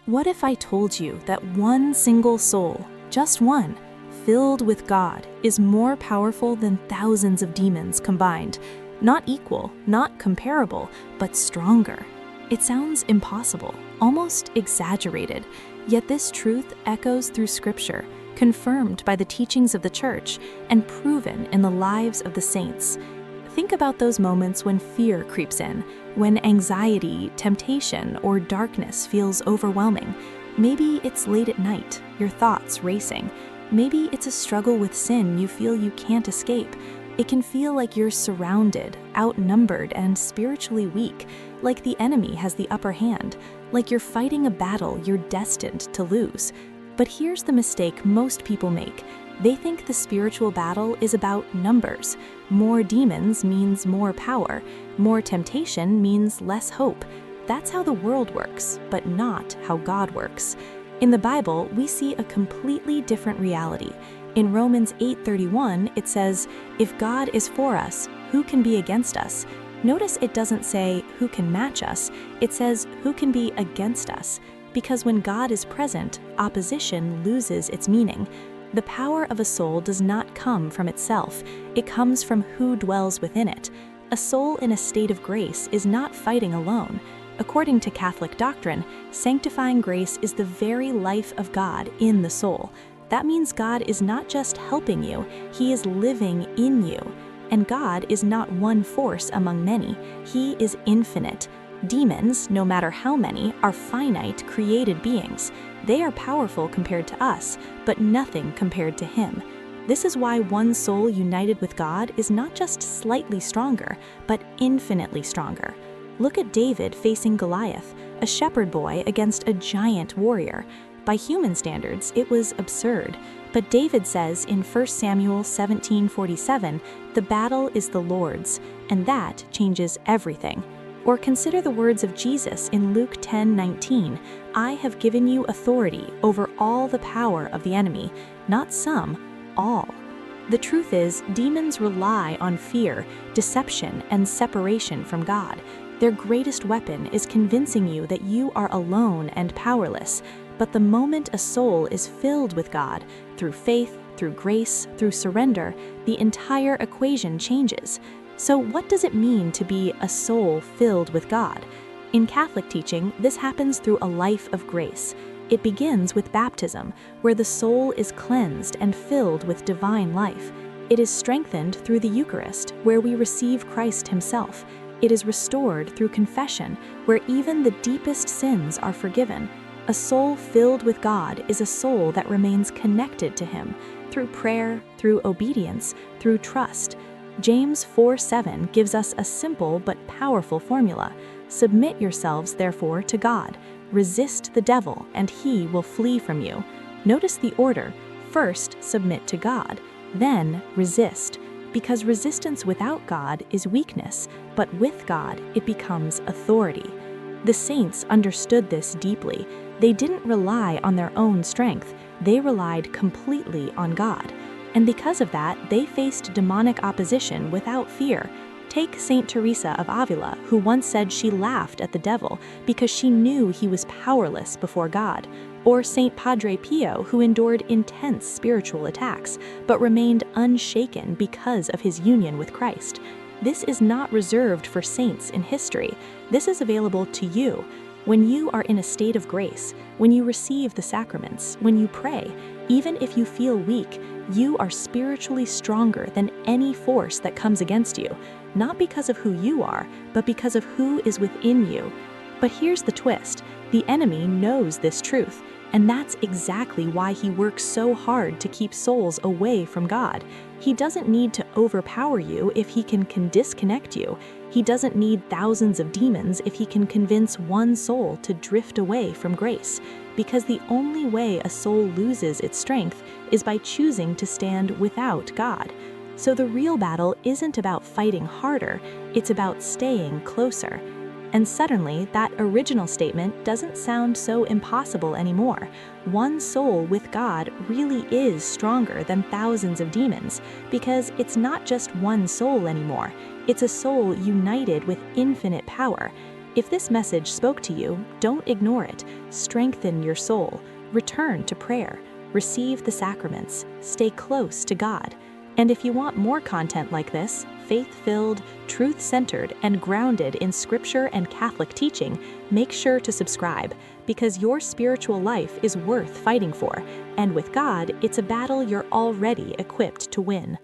What if I told you that one single soul, just one, filled with God, is more powerful than thousands of demons combined? Not equal, not comparable, but stronger. It sounds impossible, almost exaggerated, yet this truth echoes through Scripture, confirmed by the teachings of the Church and proven in the lives of the saints. Think about those moments when fear creeps in, when anxiety, temptation, or darkness feels overwhelming. Maybe it's late at night, your thoughts racing. Maybe it's a struggle with sin you feel you can't escape. It can feel like you're surrounded, outnumbered, and spiritually weak, like the enemy has the upper hand, like you're fighting a battle you're destined to lose. But here's the mistake most people make. They think the spiritual battle is about numbers. More demons means more power. More temptation means less hope. That's how the world works, but not how God works. In the Bible, we see a completely different reality. In Romans 8:31, it says, "If God is for us, who can be against us?" Notice it doesn't say, "Who can match us?" It says, "Who can be against us?" Because when God is present, opposition loses its meaning. The power of a soul does not come from itself. It comes from who dwells within it. A soul in a state of grace is not fighting alone. According to Catholic doctrine, sanctifying grace is the very life of God in the soul. That means God is not just helping you, He is living in you. And God is not one force among many. He is infinite. Demons, no matter how many, are finite, created beings. They are powerful compared to us, but nothing compared to Him. This is why one soul united with God is not just slightly stronger, but infinitely stronger. Look at David facing Goliath, a shepherd boy against a giant warrior. By human standards, it was absurd. But David says in 1 Samuel 17:47, "The battle is the Lord's," and that changes everything. Or consider the words of Jesus in Luke 10:19, "I have given you authority over all the power of the enemy," not some, all. The truth is, demons rely on fear, deception, and separation from God. Their greatest weapon is convincing you that you are alone and powerless. But the moment a soul is filled with God, through faith, through grace, through surrender, the entire equation changes. So what does it mean to be a soul filled with God? In Catholic teaching, this happens through a life of grace. It begins with baptism, where the soul is cleansed and filled with divine life. It is strengthened through the Eucharist, where we receive Christ Himself. It is restored through confession, where even the deepest sins are forgiven. A soul filled with God is a soul that remains connected to Him through prayer, through obedience, through trust. James 4:7 gives us a simple but powerful formula. Submit yourselves, therefore, to God. Resist the devil, and he will flee from you. Notice the order. First, submit to God, then resist. Because resistance without God is weakness, but with God, it becomes authority. The saints understood this deeply. They didn't rely on their own strength. They relied completely on God. And because of that, they faced demonic opposition without fear. Take Saint Teresa of Avila, who once said she laughed at the devil because she knew he was powerless before God. Or Saint Padre Pio, who endured intense spiritual attacks, but remained unshaken because of his union with Christ. This is not reserved for saints in history. This is available to you. When you are in a state of grace, when you receive the sacraments, when you pray, even if you feel weak, you are spiritually stronger than any force that comes against you, not because of who you are, but because of who is within you. But here's the twist. The enemy knows this truth, and that's exactly why he works so hard to keep souls away from God. He doesn't need to overpower you if he can disconnect you. He doesn't need thousands of demons if he can convince one soul to drift away from grace. Because the only way a soul loses its strength is by choosing to stand without God. So the real battle isn't about fighting harder, it's about staying closer. And suddenly, that original statement doesn't sound so impossible anymore. One soul with God really is stronger than thousands of demons, because it's not just one soul anymore. It's a soul united with infinite power. If this message spoke to you, don't ignore it. Strengthen your soul. Return to prayer. Receive the sacraments. Stay close to God. And if you want more content like this, faith-filled, truth-centered, and grounded in Scripture and Catholic teaching, make sure to subscribe, because your spiritual life is worth fighting for, and with God, it's a battle you're already equipped to win.